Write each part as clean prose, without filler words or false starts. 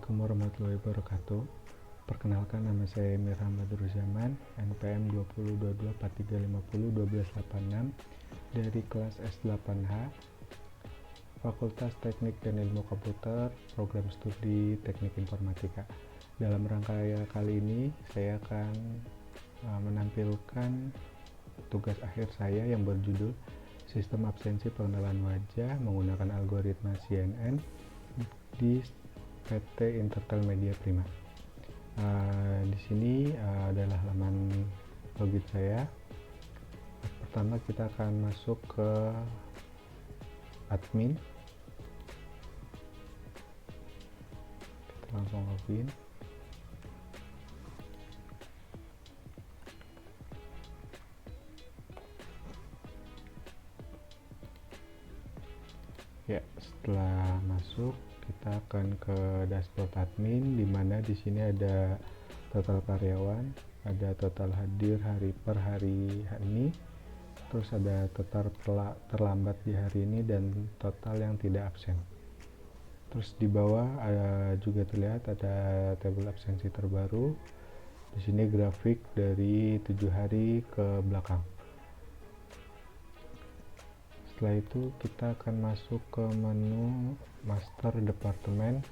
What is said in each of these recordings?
Assalamualaikum warahmatullahi wabarakatuh. Perkenalkan, nama saya Emir Ahmad Ruzaman, NPM 202243501286 dari kelas S8H, Fakultas Teknik dan Ilmu Komputer, Program Studi Teknik Informatika. Dalam rangka kali ini, saya akan menampilkan tugas akhir saya yang berjudul Sistem Absensi Pengenalan Wajah menggunakan algoritma CNN di PT Intertel Media Prima. Di sini adalah halaman login saya. Pertama kita akan masuk ke admin. Kita langsung login. Ya, setelah masuk kita akan ke dashboard admin, di mana di sini ada total karyawan, ada total hadir per hari ini, terus ada total terlambat di hari ini dan total yang tidak absen. Terus di bawah juga terlihat ada tabel absensi terbaru. Di sini grafik dari 7 hari ke belakang. Setelah itu kita akan masuk ke menu master departemen,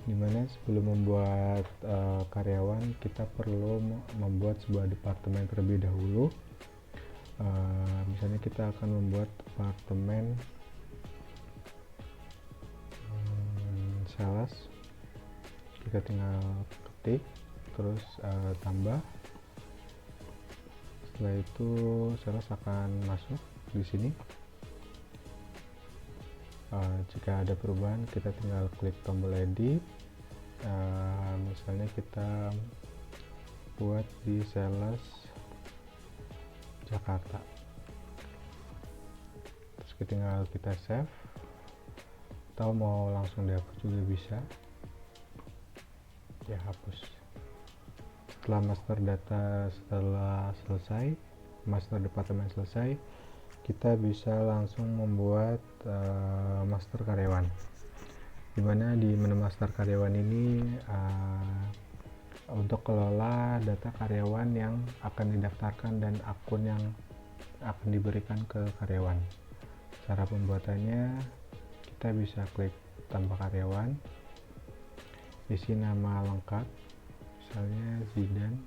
dimana sebelum membuat karyawan kita perlu membuat sebuah departemen terlebih dahulu. Misalnya kita akan membuat departemen sales. Kita tinggal ketik terus tambah. Setelah itu sales akan masuk di sini. Jika ada perubahan kita tinggal klik tombol edit. Misalnya kita buat di sales Jakarta, terus tinggal kita save, atau mau langsung dihapus juga bisa, ya hapus. Setelah master departemen selesai, kita bisa langsung membuat master karyawan, dimana di menu master karyawan ini untuk kelola data karyawan yang akan didaftarkan dan akun yang akan diberikan ke karyawan. Cara pembuatannya, kita bisa klik tambah karyawan, isi nama lengkap, misalnya Zidan.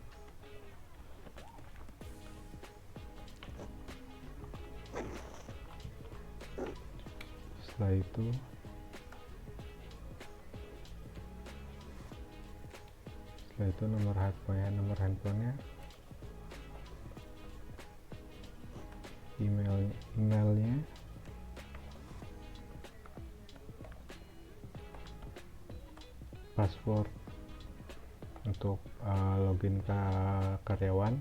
Setelah itu nomor handphonenya, emailnya, password untuk login ke karyawan.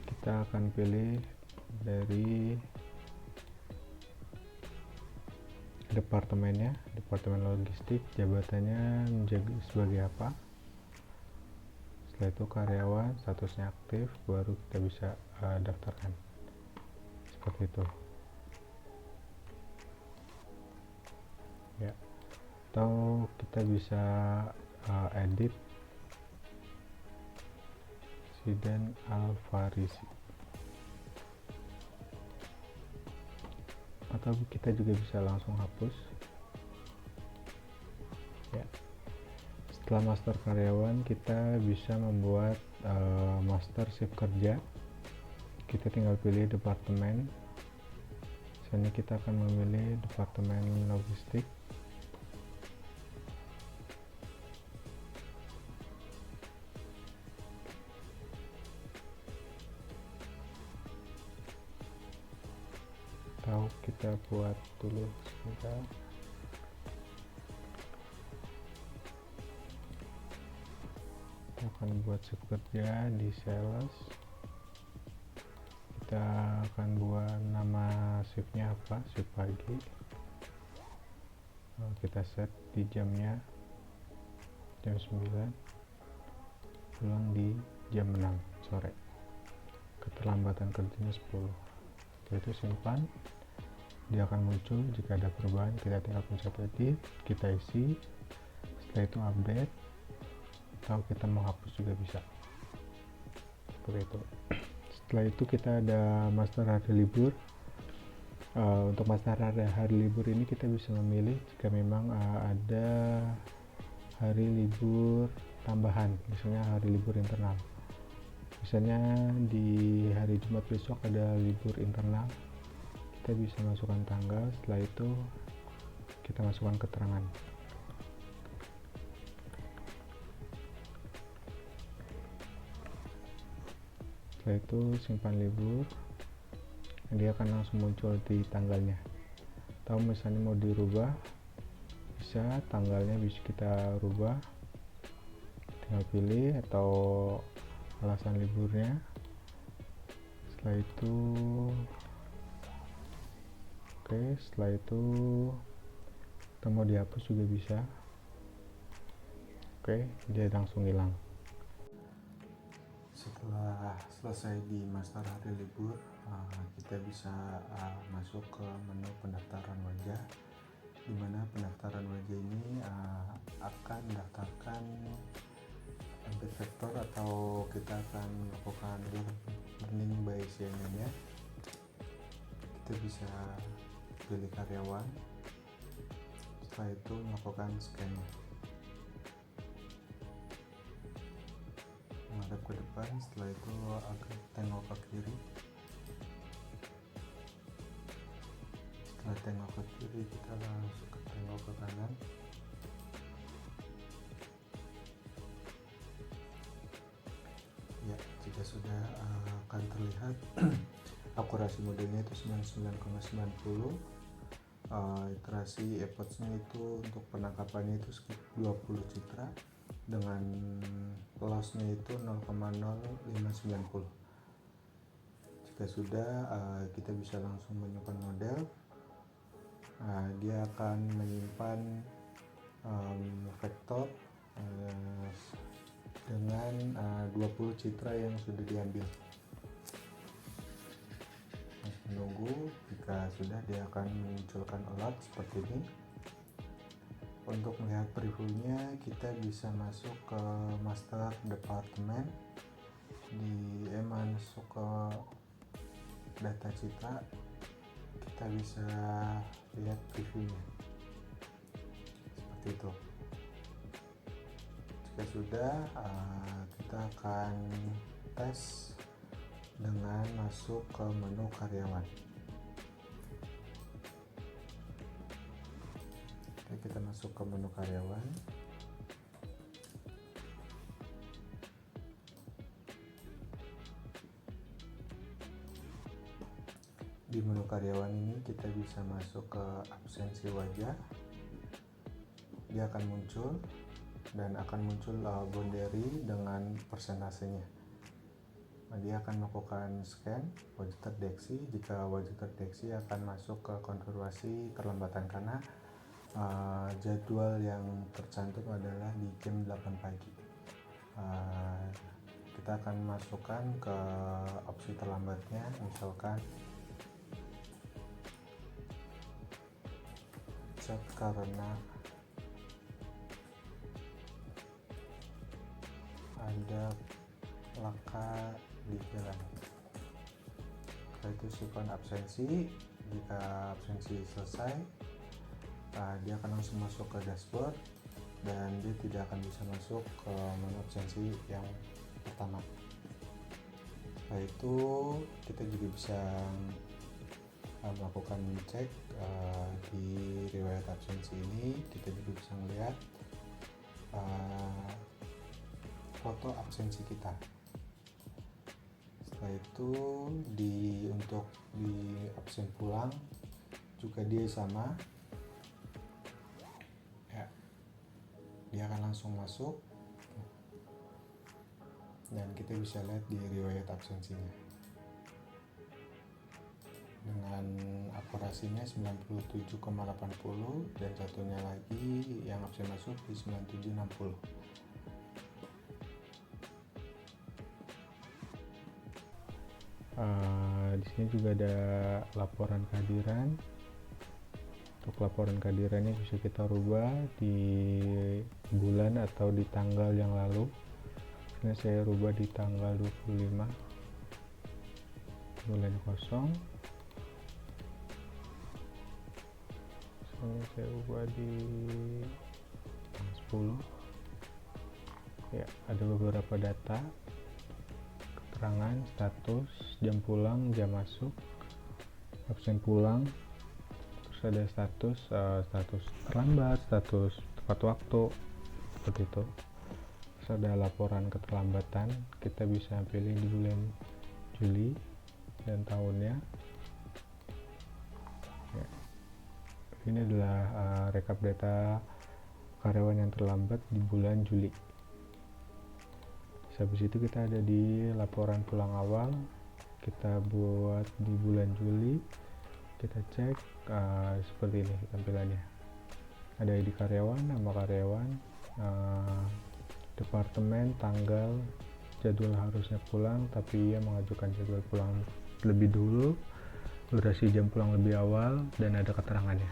Kita akan pilih dari departemennya, departemen logistik, jabatannya menjadi sebagai apa. Setelah itu karyawan, statusnya aktif, baru kita bisa daftarkan seperti itu ya. Atau kita bisa edit Zidan Alfarisi, atau kita juga bisa langsung hapus ya. Setelah master karyawan, kita bisa membuat master shift kerja. Kita tinggal pilih departemen, misalnya kita akan memilih departemen logistik. Atau kita buat dulu sebentar. Kita akan buat shift kerja di sales. Kita akan buat nama shiftnya apa, shift pagi. Kita set di jamnya jam 9, pulang di jam 6 sore. Keterlambatan kerjanya 10. Setelah itu simpan. Dia akan muncul. Jika ada perubahan kita tinggal pencet edit, kita isi. setelah itu update, atau kita mau hapus juga bisa seperti itu. Setelah itu kita ada master hari libur. Untuk master hari libur ini kita bisa memilih jika memang ada hari libur tambahan, misalnya hari libur internal. Misalnya di hari Jumat besok ada libur internal, kita bisa masukkan tanggal. Setelah itu kita masukkan keterangan. Setelah itu simpan libur, dia akan langsung muncul di tanggalnya. Atau misalnya mau dirubah, bisa tanggalnya bisa kita rubah, tinggal pilih atau alasan liburnya. Setelah itu setelah itu kita mau dihapus juga bisa. Dia langsung hilang. Setelah selesai di master hari libur, kita bisa masuk ke menu pendaftaran wajah, di mana pendaftaran wajah ini akan mendaftarkan embed vektor, atau kita akan melakukan learning by CNN nya. Kita bisa pilih karyawan, setelah itu melakukan scan, menghadap ke depan. Setelah itu agak tengok ke kiri. Setelah tengok ke kiri, kita langsung tengok ke kanan. Ya, jika sudah akan terlihat akurasi modelnya itu 99,90. Iterasi effortnya itu untuk penangkapannya itu 20 citra, dengan lossnya itu 0,0590. Jika sudah, kita bisa langsung menyimpan model. Dia akan menyimpan vektor dengan 20 citra yang sudah diambil. Menunggu, jika sudah dia akan munculkan alert seperti ini. Untuk melihat previewnya, kita bisa masuk ke master department, masuk ke data citra, kita bisa lihat previewnya seperti itu. Jika sudah, kita akan tes dengan masuk ke menu karyawan. Kita masuk ke menu karyawan. Di menu karyawan ini kita bisa masuk ke absensi wajah. Dia akan muncul dan akan muncul boundary dengan persentasenya. Dia akan melakukan scan wajah terdeteksi. Jika wajah terdeteksi, akan masuk ke konfirmasi perlambatan karena jadwal yang tercantum adalah di jam 8 pagi. Kita akan masukkan ke opsi terlambatnya, misalkan cat karena ada laka di jalan. Setelah itu simpan absensi. Jika absensi selesai, dia akan langsung masuk ke dashboard dan dia tidak akan bisa masuk ke menu absensi yang pertama. Setelah itu kita juga bisa melakukan cek di riwayat absensi ini. Kita juga bisa melihat foto absensi kita. Setelah itu untuk di absen pulang juga dia sama ya, dia akan langsung masuk dan kita bisa lihat di riwayat absensinya dengan akurasinya 97,80, dan satunya lagi yang absen masuk di 9760. Di sini juga ada laporan kehadiran. untuk laporan kehadirannya bisa kita rubah di bulan atau di tanggal yang lalu. Ini saya rubah di tanggal 25 bulan kosong. Ini saya ubah di tanggal 10 ya. Ada beberapa data, keterangan, status, jam pulang, jam masuk, absen pulang, terus ada status terlambat, status tepat waktu, seperti itu. Terus ada laporan keterlambatan, kita bisa pilih di bulan Juli dan tahunnya ya. Ini adalah rekap data karyawan yang terlambat di bulan Juli. Habis itu kita ada di laporan pulang awal, kita buat di bulan Juli, kita cek seperti ini tampilannya. Ada ID karyawan, nama karyawan, departemen, tanggal, jadwal harusnya pulang tapi ia mengajukan jadwal pulang lebih dulu, durasi jam pulang lebih awal, dan ada keterangannya.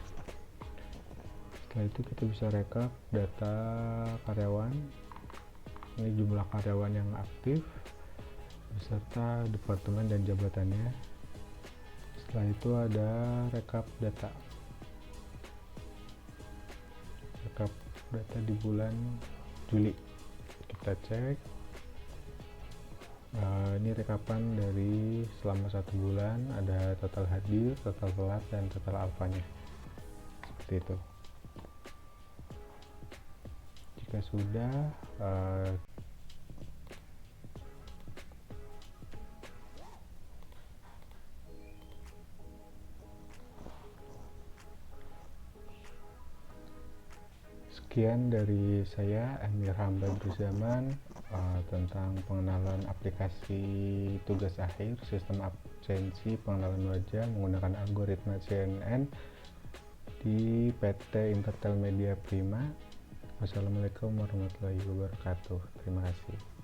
Setelah itu kita bisa rekap data karyawan. Ini jumlah karyawan yang aktif beserta departemen dan jabatannya. Setelah itu ada rekap data di bulan Juli. Kita cek ini rekapan dari selama 1 bulan, ada total hadir, total telat, dan total alfanya, seperti itu. Jika sudah sekian dari saya, Amir Hamdan Ruzaman, tentang pengenalan aplikasi tugas akhir, sistem absensi, pengenalan wajah menggunakan algoritma CNN di PT Intertel Media Prima. Wassalamualaikum warahmatullahi wabarakatuh. Terima kasih.